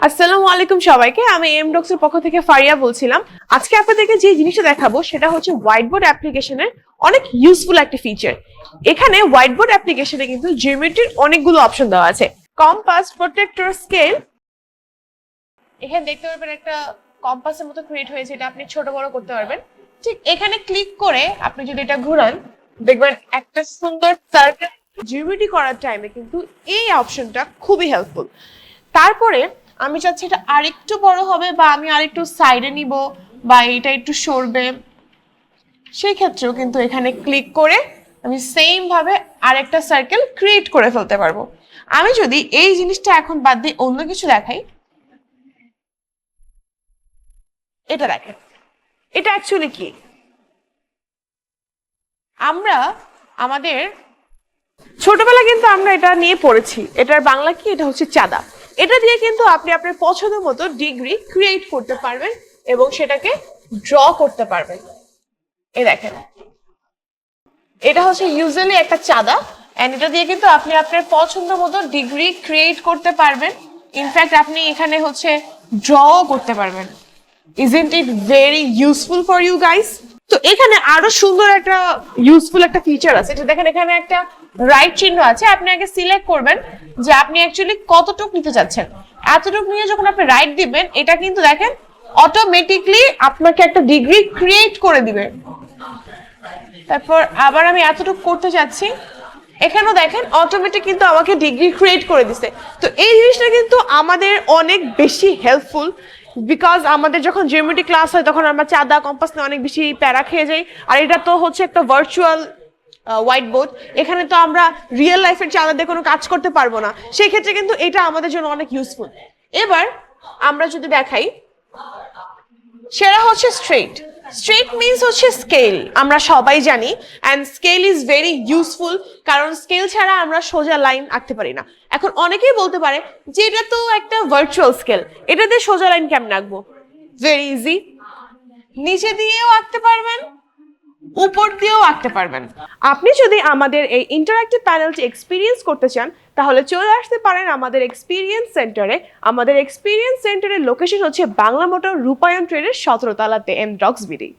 আসসালামু আলাইকুম সবাইকে। আমি এমডক্স এর পক্ষ থেকে ফারিয়া বলছিলাম। আজকে আপনাদেরকে যে জিনিসটা দেখাবো সেটা হচ্ছে হোয়াইট বোর্ড অ্যাপ্লিকেশনের অনেক ইউজফুল একটা ফিচার। এখানে হোয়াইট বোর্ড অ্যাপ্লিকেশনে কিন্তু জিওমেট্রির অনেকগুলো অপশন দেওয়া আছে। Compass, protector, scale. এখানে দেখতে পারবেন একটা কম্পাসের মতো ক্রিয়েট হয়েছে, এটা আপনি ছোট বড় করতে পারবেন। ঠিক এখানে ক্লিক করে আপনি যদি এটা ঘোরান দেখবেন একটা সুন্দর সার্কেল। জিওমেট্রি করার টাইমে কিন্তু এই অপশনটা খুবই হেল্পফুল। তারপরে আমি চাচ্ছি এটা আরেকটু বড় হবে বা আমি আরেকটু সাইডে নিব বা এটা একটু সরবে, সেই ক্ষেত্রেও কিন্তু এখানে ক্লিক করে আমি সেম ভাবে আরেকটা সার্কেল ক্রিয়েট করে ফেলতে পারবো। আমি যদি এই জিনিসটা এখন বাদ দিয়ে অন্য কিছু দেখাই, এটা দেখেন, এটা অ্যাকচুয়ালি কি, আমরা আমাদের ছোটবেলা কিন্তু আমরা এটা নিয়ে পড়েছি। এটার বাংলা কি? এটা হচ্ছে চাঁদা। এটা দিয়ে কিন্তু আপনি আপনার পছন্দ মতো ডিগ্রি ক্রিয়েট করতে পারবেন এবং সেটাকে ড্র করতে পারবেন। এই দেখেন, এটা হচ্ছে ইউজুয়ালি একটা চাঁদা, এন্ড এটা দিয়ে কিন্তু আপনি আপনার পছন্দ মতো ডিগ্রি ক্রিয়েট করতে পারবেন। ইনফ্যাক্ট আপনি এখানে হচ্ছে ড্র করতে পারবেন। Isn't it very useful for you guys? তো এখানে আরো সুন্দর একটা ইউজফুল একটা ফিচার আছে। এটা দেখেন, এখানে একটা রাইট চিহ্ন আছে। আপনি আগে সিলেক্ট করবেন যে আপনি অ্যাকচুয়ালি কতটুকু নিতে চাচ্ছেন। এতটুকু নিয়ে যখন আপনি রাইট দিবেন, এটা কিন্তু দেখেন অটোমেটিকলি আপনাকে একটা ডিগ্রি ক্রিয়েট করে দিবে। তারপর আবার আমি এতটুকু করতে চাচ্ছি, এখানেও দেখেন অটোমেটিক কিন্তু আমাকে ডিগ্রি ক্রিয়েট করে দিছে। তো এই জিনিসটা কিন্তু আমাদের অনেক বেশি হেল্পফুল, বিকজ আমাদের যখন জিওমেট্রি ক্লাস হয় তখন আমরা চাঁদা কম্পাস নিয়ে অনেক বেশি প্যারা খেয়ে যাই। আর এটা তো হচ্ছে একটা ভার্চুয়াল হোয়াইট বোর্ড, এখানে তো আমরা রিয়েল লাইফের চাঁদা দিয়ে কোনো কাজ করতে পারবো না। সেই ক্ষেত্রে কিন্তু এটা আমাদের জন্য অনেক ইউজফুল। এবার আমরা যদি দেখাই, সেটা হচ্ছে স্ট্রেট। স্ট্রেট মিন্স হচ্ছে স্কেল, আমরা সবাই জানি। And scale is very useful, কারণ স্কেল ছাড়া আমরা সোজা লাইন আঁকতে পারি না। এখন অনেকেই বলতে পারে যে এটা তো একটা ভার্চুয়াল স্কেল, এটা দিয়ে সোজা লাইন কেমনে আঁকবো? ভেরি ইজি, নিচে দিয়েও আঁকতে পারবেন, উপর দিয়েও আঁকতে পারবেন। আপনি যদি আমাদের এই ইন্টারঅ্যাক্টিভ প্যানেলটি এক্সপিরিয়েন্স করতে চান, তাহলে চলে আসতে পারেন আমাদের এক্সপিরিয়েন্স সেন্টারে। আমাদের এক্সপিরিয়েন্স সেন্টারের লোকেশন হচ্ছে বাংলা মোটর রূপায়ণ ট্রেডের 17 তলাতে, এমডক্স বিডি।